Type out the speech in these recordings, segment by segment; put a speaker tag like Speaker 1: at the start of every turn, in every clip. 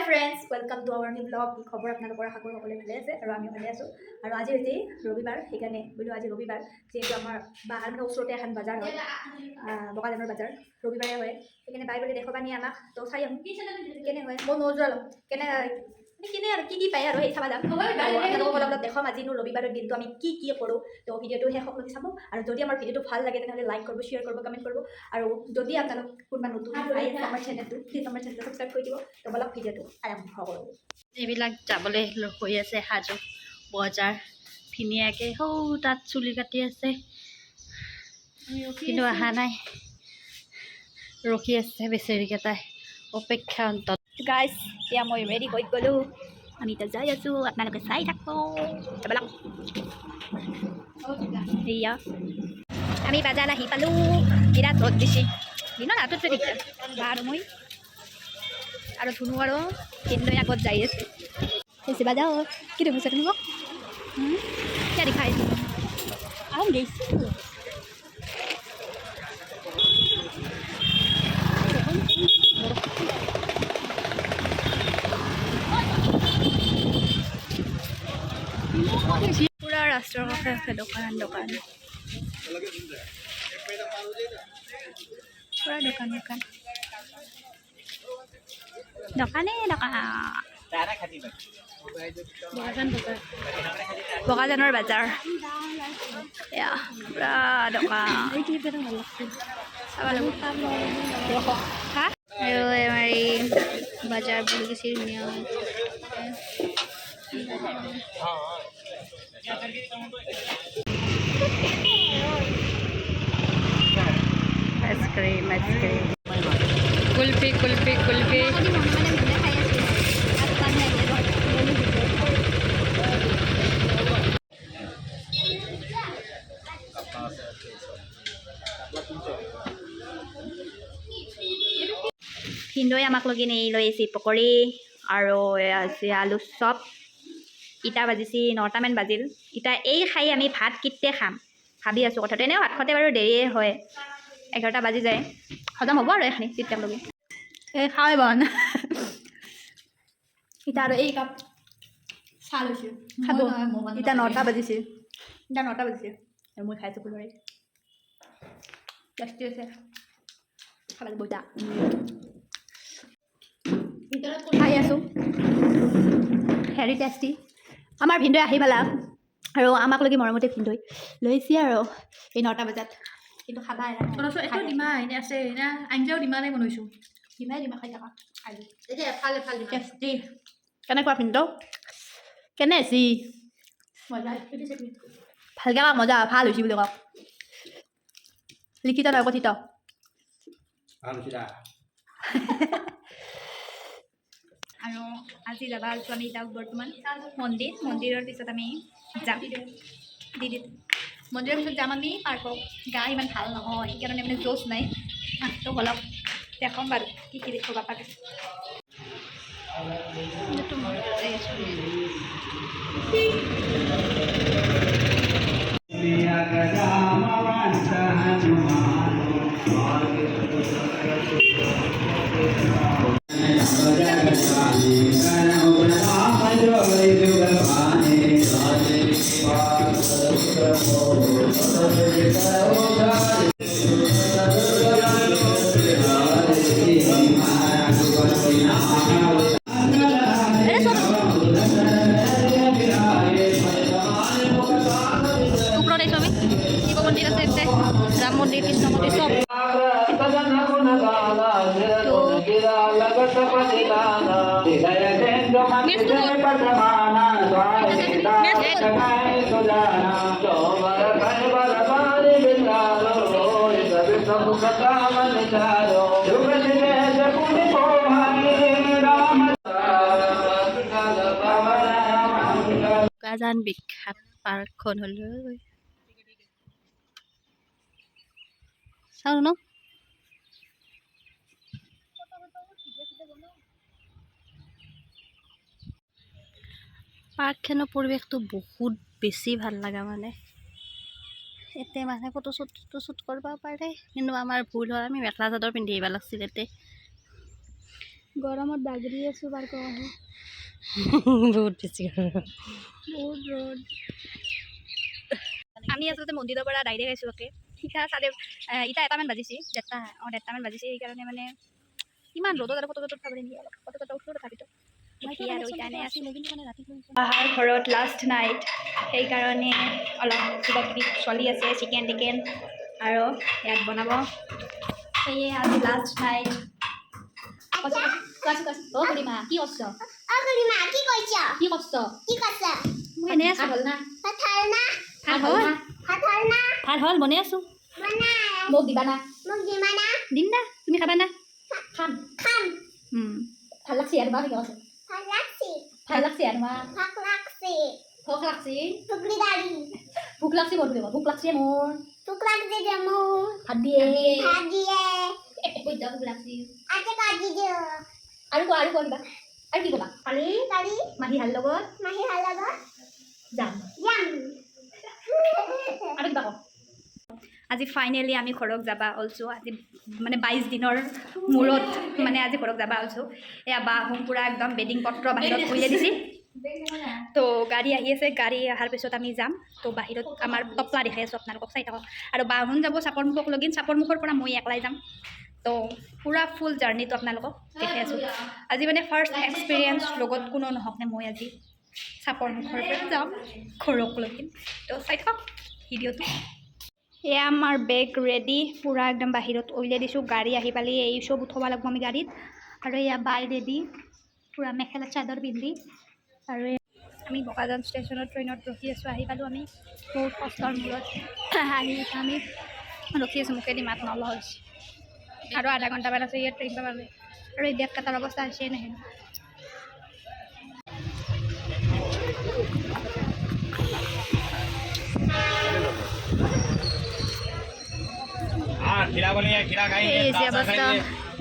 Speaker 1: Friends welcome to our new blog. কি খবৰ আপোনালোকৰ? আশা কৰোঁ সকলোৱে ভালে আছে আৰু আমিও ভালে আছোঁ। আৰু আজি হৈছে ৰবিবাৰ, সেইকাৰণে বোলো আজি ৰবিবাৰ যিহেতু আমাৰ বাহাৰ মানে ওচৰতে এখন বজাৰ হয়, বকাজানৰ বজাৰ ৰবিবাৰে হয়, সেইকাৰণে বাই বোলে দেখুৱাবা নি আমাক, তো চাই আহোঁ কেনে হয়। মই নজোৱাল কেনে কিনে আৰু কি পায় আৰু সেই চাবা যাম। আপোনালোকক অলপ দেখাম আজিনো ৰবিবাৰৰ দিনটো আমি কি কৰোঁ। তো ভিডিঅ'টো শেষলৈকে চাব, আৰু যদি আমাৰ ভিডিঅ'টো ভাল লাগে তেনেহ'লে লাইক কৰিব, শ্বেয়াৰ কৰিব, কমেণ্ট কৰিব। আৰু যদি আপোনালোক কোনোবা নতুন আহি আছে আমাৰ চেনেলটো, প্লিজ আমাৰ চেনেলটো ছাবস্ক্ৰাইব কৰি দিব। তো বলক ভিডিঅ'টো আৰম্ভ কৰোঁ।
Speaker 2: এইবিলাক যাবলৈ হৈ আছে সাজু বজাৰ ধুনীয়াকৈ সৌ তাত চুলি কাটি আছে কিন্তু অহা নাই, ৰখি আছে বেচেৰিকেইটাই অপেক্ষা অন্তত।
Speaker 1: গাইজ এতিয়া মই ৰেডি হৈ গ'লোঁ, আমি এতিয়া যাই আছোঁ, আপোনালোকে চাই থাকব। বলক সেয়া আমি বাজাৰ আহি পালোঁ। বিৰাট ৰ'দ দিছে দিনত হাতত দিগদাৰ বা আৰু মই আৰু ধুনু আৰু ভিনলৈ আগত যাই আছে হৈছে বাজাৰ কি দেখিছে তুমি মোক কিয় দেখাই আহোঁ গৈছোঁ। পুৰা ৰাস্তাৰ কাষে আছে দোকান পুৰা দোকান বকাজানৰ বাজাৰ এয়া পুৰা দোকান। হা আৰু আমাৰ এই বাজাৰ বুলি বেছি ধুনীয়া
Speaker 2: আইচক্ৰীম কুলফি
Speaker 1: ভিনদেউৱে আমাক লগি নি লৈ আহিছে পকৰি আৰু আছে আলু চপ। ইটা বাজিছে 9টামান বাজিল। ইটা এই খাই আমি ভাত কেতিয়া খাম ভাবি আছোঁ কথাটো। এনেও ভাত খাওঁতে বাৰু দেৰিয়ে হয়, 11টা বাজি যায়, হজম হ'ব আৰু এইখিনি তেতিয়ালৈকে এই খাওঁৱে বন ইটা আৰু এই কাপ চাহ লৈছোঁ খাব। ইটা 9টা বাজিছে আৰু মই খাইছোঁ ফুলৰে টেষ্টি আছে, খাব লাগিব ইটা খাই আছোঁ হেৰি টেষ্টি। আমাৰ ভিনদেউ আহি পালা আৰু আমাক লগি মৰমতে ভিনদেউ লৈছে আৰু এই 9টা বজাত, কিন্তু খাবা
Speaker 2: এইটো ডিমা এনে আছে না আঞ্জাও ডিমানে বনাইছোঁ।
Speaker 1: ডিমা খাই থাকা
Speaker 2: এতিয়া এফালে
Speaker 1: টেষ্টি। কেনেকুৱা ভিনদেউ কেনে আছে? ভালকৈ কওক, মজা ভাল হৈছে বুলি কওক। লিখিত নহয় কথিত। আৰু আজি যাবা আছোঁ আমি যাওক বৰ্তমান মন্দিৰৰ পিছত আমি যাম মন্দিৰৰ পিছত যাম আমি পাৰ্কক। গা ইমান ভাল নহয় সেইকাৰণে মানে জোচ নাই, তো অলপ দেখাম বাৰু কি দেখুৱাবা পাৰ্ক। শিৱ মন্দিৰ আছে, ৰাম মন্দিৰ, কৃষ্ণ মন্দিৰ চব।
Speaker 2: বকাজান বিখ্যাত পাৰ্কখন হ'লৈ চাওঁ ন। পাৰ্কখনৰ পৰিৱেশটো বহুত বেছি ভাল লগা, মানে এতে মানে ফটো শ্বুট কৰিব পাৰে, কিন্তু আমাৰ ভুল হ'ল আমি মেখেলা চাদৰ পিন্ধি আহিব লাগিছিল। এতে
Speaker 1: গৰমত বাগৰি আছোঁ বাৰ কওঁ
Speaker 2: বহুত বেছি
Speaker 1: বহুত ৰ'দ আমি আচলতে মন্দিৰৰ পৰা ডাইৰেক্ট আহিছোঁ ওকে শিখা চাৰে ইটা এটামান বাজিছে ডেৰটামান বাজিছে সেইকাৰণে মানে ইমান ৰ'দত আৰু ফটো উঠাব নিদিয়ে অলপ ফটো উঠো তথাপিতো আহাৰ ঘৰত লাষ্ট নাইট সেইকাৰণে অলপ কিবা কিবি চলি আছে চিকেন টিকেন আৰু ইয়াত বনাব সেয়ে আজি লাষ্ট নাইট মা কি কৰছ কি কৰছ মই এনেই আছোঁ হ'ল না ভাল হ'ল বনাই আছোঁ মোক দিবা না দিম না তুমি খাবা না খাম ভাল লাগছে আৰু কি কৈছে ভাল লাগছে আৰু ভোক লাগছে ভোক লাগছে বন্ধু ভোক লাগছে মোৰ ভাত দিয়ে ভোক লাগছে আৰু কোৱা কিবা আৰু কি ক'বা মাহী হাল লগত যাম আৰু কিবা কওঁ আজি ফাইনেলি আমি ঘৰত যাবা ওলছোঁ আজি মানে 22 দিনৰ মূৰত মানে আজি ঘৰত যাবা ওলছোঁ এয়া বা আহোম পূৰা একদম বেডিং পত্ৰ বাহিৰত উলিয়াই দিছে তো গাড়ী আহি আছে গাড়ী অহাৰ পিছত আমি যাম তো বাহিৰত আমাৰ তপলা দেখাই আছোঁ আপোনালোকক চাই থাকক আৰু বা আহোম যাব চাপৰ মুখক লগিন চাপৰ মুখৰ পৰা মই একলাই যাম তো পূৰা ফুল জাৰ্ণিটো আপোনালোকক দেখাই আছোঁ আজি মানে ফাৰ্ষ্ট এক্সপিৰিয়েঞ্চ লগত কোনো নহওক নে মই আজি চাপৰ মুখৰ পৰা যাম ঘৰক লগিন তো চাই থাকক ভিডিঅ'টো এয়া আমাৰ বেগ ৰেডি পূৰা একদম বাহিৰত উলিয়াই দিছোঁ গাড়ী আহি পালি এই চব উঠাব লাগিব আমি গাড়ীত আৰু এয়া বাই ৰেডি পূৰা মেখেলা চাদৰ পিন্ধি আৰু আমি বকাজান ষ্টেচনত ট্ৰেইনত ৰখি আছোঁ আহি পালোঁ আমি বহুত কষ্টৰ মূৰত আহি আমি ৰখি আছোঁ মুখেদি মাত নলোৱা হৈছে আৰু আধা ঘণ্টামান আছে ইয়াত ট্ৰেইন পাবলৈ আৰু এই বেগ কটাৰ অৱস্থা হৈছে নাহে এই যে অৱস্থা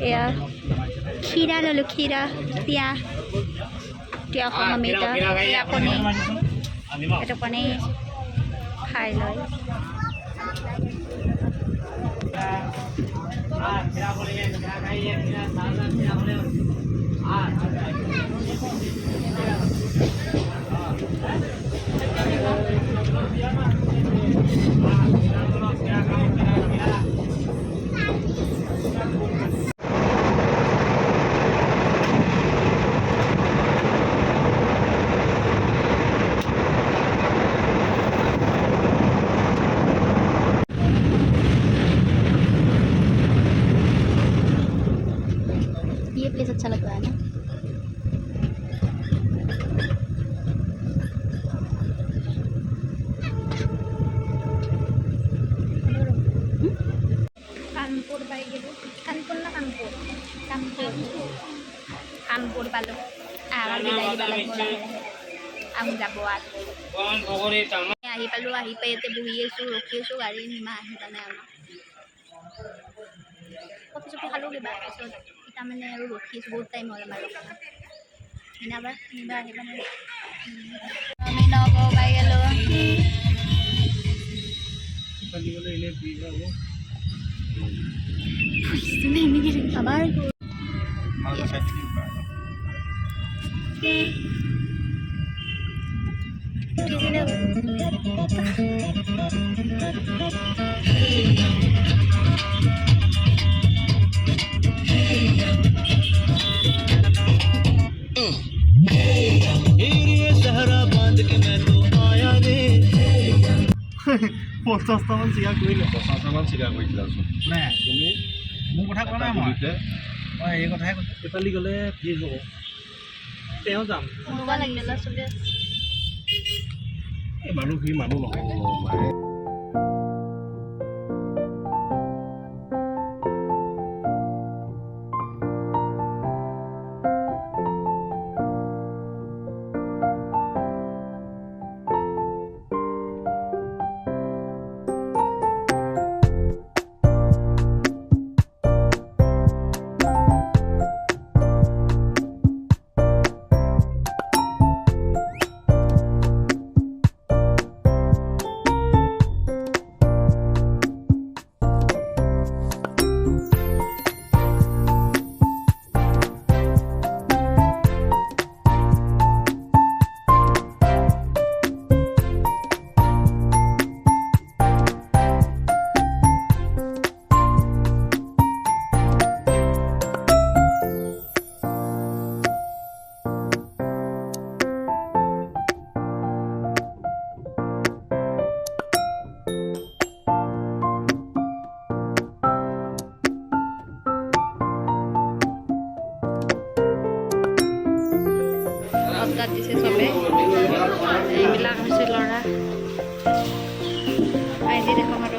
Speaker 1: এয়া ক্ষীৰা ল'লোঁ ক্ষীৰা তিয়ঁহ অমিতা এয়া কণী এইটো কণী খাই লয় ये प्लेस अच्छा लग रहा है ना कानपुर पाई गेलो कानपुर ना कानपुर कानपुर पालो आराम बिदाय दिबा লাগিব আমি যাব আৰু আহি পালোঁ আহি পাই ইয়াতে বহি আছোঁ ৰখি আছোঁ গাড়ী নিমা আহি পালে আমাৰ কফি চফি খালোঁ কিবা তাৰপিছত এতিয়া মানে আৰু ৰখি আছোঁ বহুত টাইম হ'ল আমাৰ নিবা আহি পালে আমি নগাঁও পাই গ'লোঁ আমাৰ
Speaker 3: পঞ্চাছটামান চিকাৰ কৰিলে পঞ্চাছটামান চিকাৰ কৰিছিলাচোন নাই তুমি মোৰ কথা কোৱা নাই মই এই কথাই কৈছোঁ এইফালি গ'লে ভিৰ হ'ব তেওঁ যাম এই মানুহ ভিৰ মানুহ নহ'ব
Speaker 2: আহিছে চবে এইবিলাক হৈছে ল'ৰা আইডি দেখাম আৰু